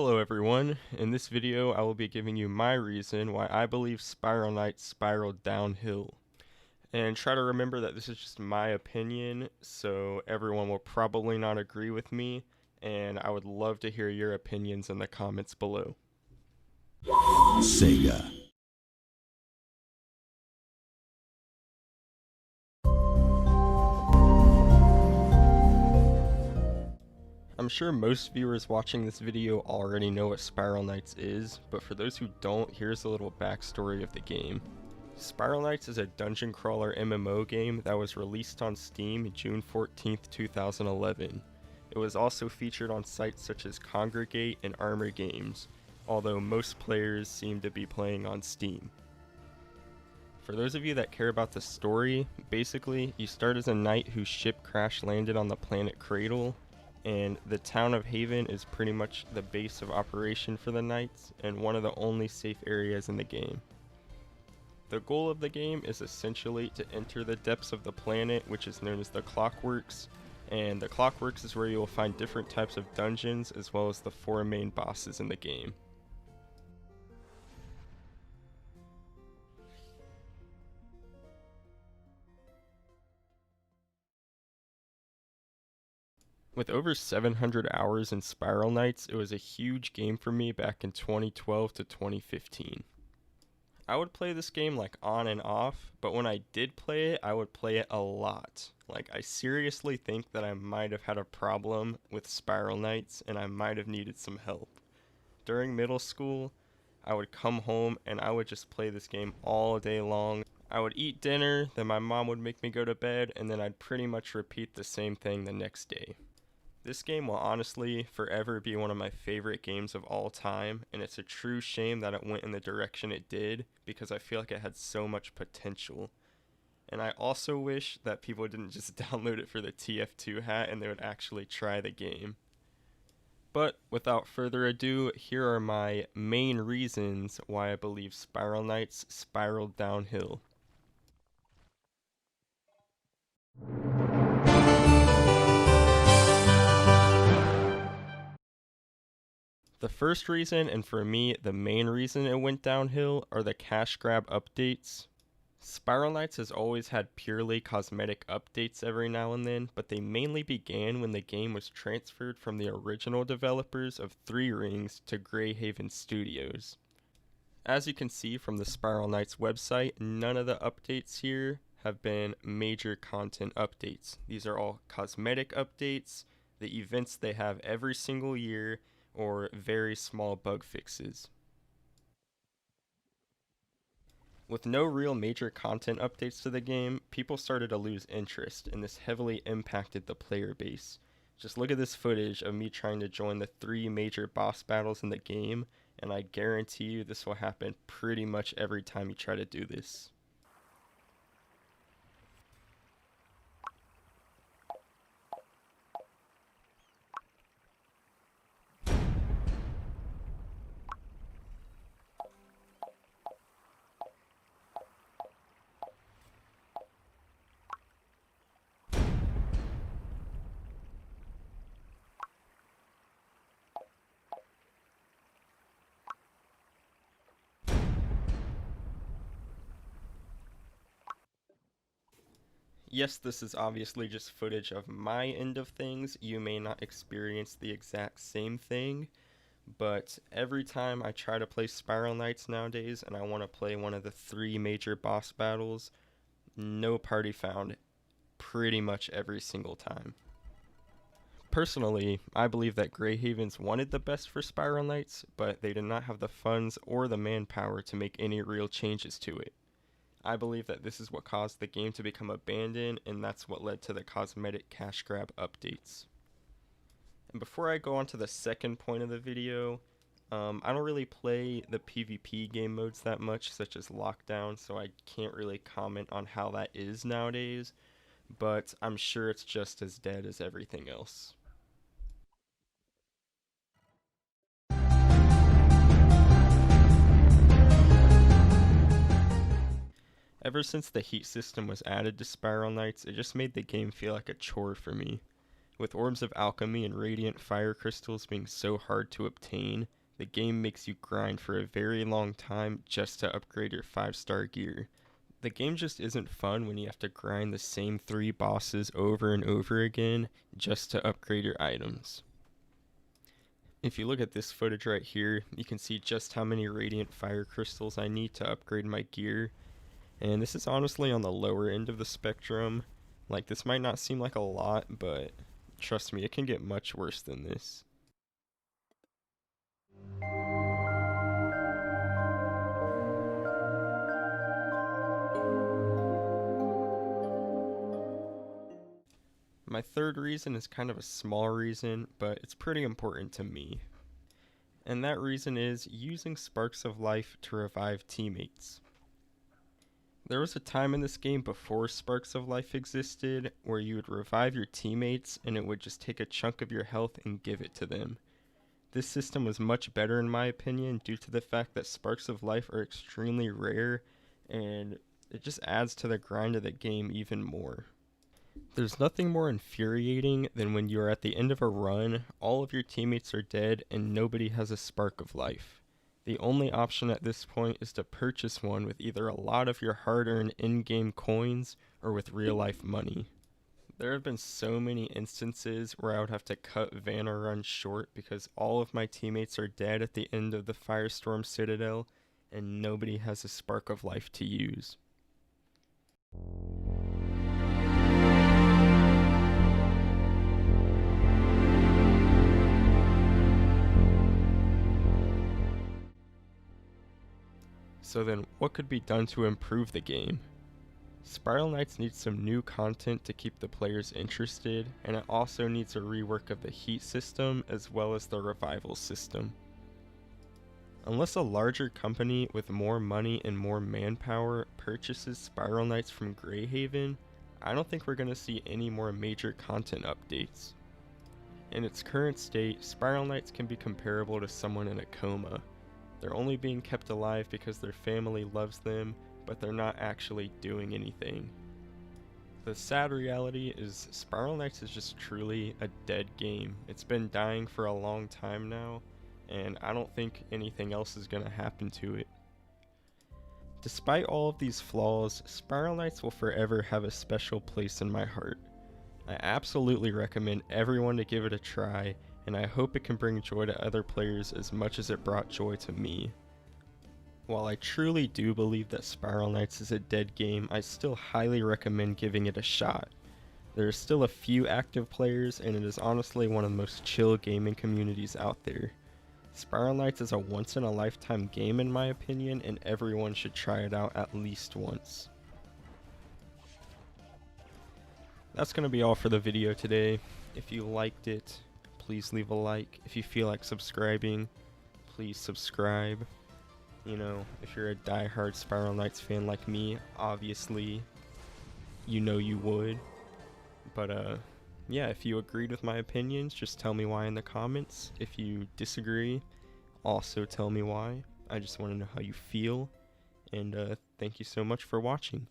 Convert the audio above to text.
Hello everyone, in this video I will be giving you my reason why I believe Spiral Knights spiraled downhill. And try to remember that this is just my opinion, so everyone will probably not agree with me, and I would love to hear your opinions in the comments below. Sega. I'm sure most viewers watching this video already know what Spiral Knights is, but for those who don't, here's a little backstory of the game. Spiral Knights is a dungeon crawler MMO game that was released on Steam June 14th, 2011. It was also featured on sites such as Congregate and Armor Games, although most players seem to be playing on Steam. For those of you that care about the story, basically, you start as a knight whose ship crash landed on the planet Cradle, and the town of Haven is pretty much the base of operation for the knights and one of the only safe areas in the game. The goal of the game is essentially to enter the depths of the planet, which is known as the Clockworks, and the Clockworks is where you will find different types of dungeons as well as the 4 main bosses in the game. With over 700 hours in Spiral Knights, it was a huge game for me back in 2012 to 2015. I would play this game like on and off, but when I did play it, I would play it a lot. Like, I seriously think that I might have had a problem with Spiral Knights and I might have needed some help. During middle school, I would come home and I would just play this game all day long. I would eat dinner, then my mom would make me go to bed, and then I'd pretty much repeat the same thing the next day. This game will honestly forever be one of my favorite games of all time, and it's a true shame that it went in the direction it did because I feel like it had so much potential. And I also wish that people didn't just download it for the TF2 hat and they would actually try the game. But without further ado, here are my main reasons why I believe Spiral Knights spiraled downhill. The first reason, and for me, the main reason it went downhill, are the cash grab updates. Spiral Knights has always had purely cosmetic updates every now and then, but they mainly began when the game was transferred from the original developers of 3 Rings to Greyhaven Studios. As you can see from the Spiral Knights website, none of the updates here have been major content updates. These are all cosmetic updates, the events they have every single year, or very small bug fixes. With no real major content updates to the game, people started to lose interest, and this heavily impacted the player base. Just look at this footage of me trying to join the 3 major boss battles in the game, and I guarantee you this will happen pretty much every time you try to do this. Yes, this is obviously just footage of my end of things. You may not experience the exact same thing, but every time I try to play Spiral Knights nowadays and I want to play one of the 3 major boss battles, no party found pretty much every single time. Personally, I believe that Greyhavens wanted the best for Spiral Knights, but they did not have the funds or the manpower to make any real changes to it. I believe that this is what caused the game to become abandoned, and that's what led to the cosmetic cash grab updates. And before I go on to the second point of the video, I don't really play the PvP game modes that much, such as Lockdown, so I can't really comment on how that is nowadays, but I'm sure it's just as dead as everything else. Ever since the heat system was added to Spiral Knights, it just made the game feel like a chore for me. With orbs of alchemy and radiant fire crystals being so hard to obtain, the game makes you grind for a very long time just to upgrade your 5-star gear. The game just isn't fun when you have to grind the same 3 bosses over and over again just to upgrade your items. If you look at this footage right here, you can see just how many radiant fire crystals I need to upgrade my gear. And this is honestly on the lower end of the spectrum. Like, this might not seem like a lot, but trust me, it can get much worse than this. My third reason is kind of a small reason, but it's pretty important to me. And that reason is using Sparks of Life to revive teammates. There was a time in this game before Sparks of Life existed where you would revive your teammates and it would just take a chunk of your health and give it to them. This system was much better in my opinion due to the fact that Sparks of Life are extremely rare and it just adds to the grind of the game even more. There's nothing more infuriating than when you are at the end of a run, all of your teammates are dead, and nobody has a spark of life. The only option at this point is to purchase one with either a lot of your hard-earned in-game coins or with real-life money. There have been so many instances where I would have to cut Vanna runs short because all of my teammates are dead at the end of the Firestorm Citadel, and nobody has a spark of life to use. So then, what could be done to improve the game? Spiral Knights needs some new content to keep the players interested, and it also needs a rework of the heat system as well as the revival system. Unless a larger company with more money and more manpower purchases Spiral Knights from Greyhaven, I don't think we're going to see any more major content updates. In its current state, Spiral Knights can be comparable to someone in a coma. They're only being kept alive because their family loves them, but they're not actually doing anything. The sad reality is Spiral Knights is just truly a dead game. It's been dying for a long time now, and I don't think anything else is going to happen to it. Despite all of these flaws, Spiral Knights will forever have a special place in my heart. I absolutely recommend everyone to give it a try, and I hope it can bring joy to other players as much as it brought joy to me. While I truly do believe that Spiral Knights is a dead game, I still highly recommend giving it a shot. There are still a few active players, and it is honestly one of the most chill gaming communities out there. Spiral Knights is a once-in-a-lifetime game in my opinion, and everyone should try it out at least once. That's going to be all for the video today. If you liked it, please leave a like. If you feel like subscribing, please subscribe. You know, if you're a die-hard Spiral Knights fan like me, obviously, you know you would. But, yeah, if you agreed with my opinions, just tell me why in the comments. If you disagree, also tell me why. I just want to know how you feel. And, thank you so much for watching.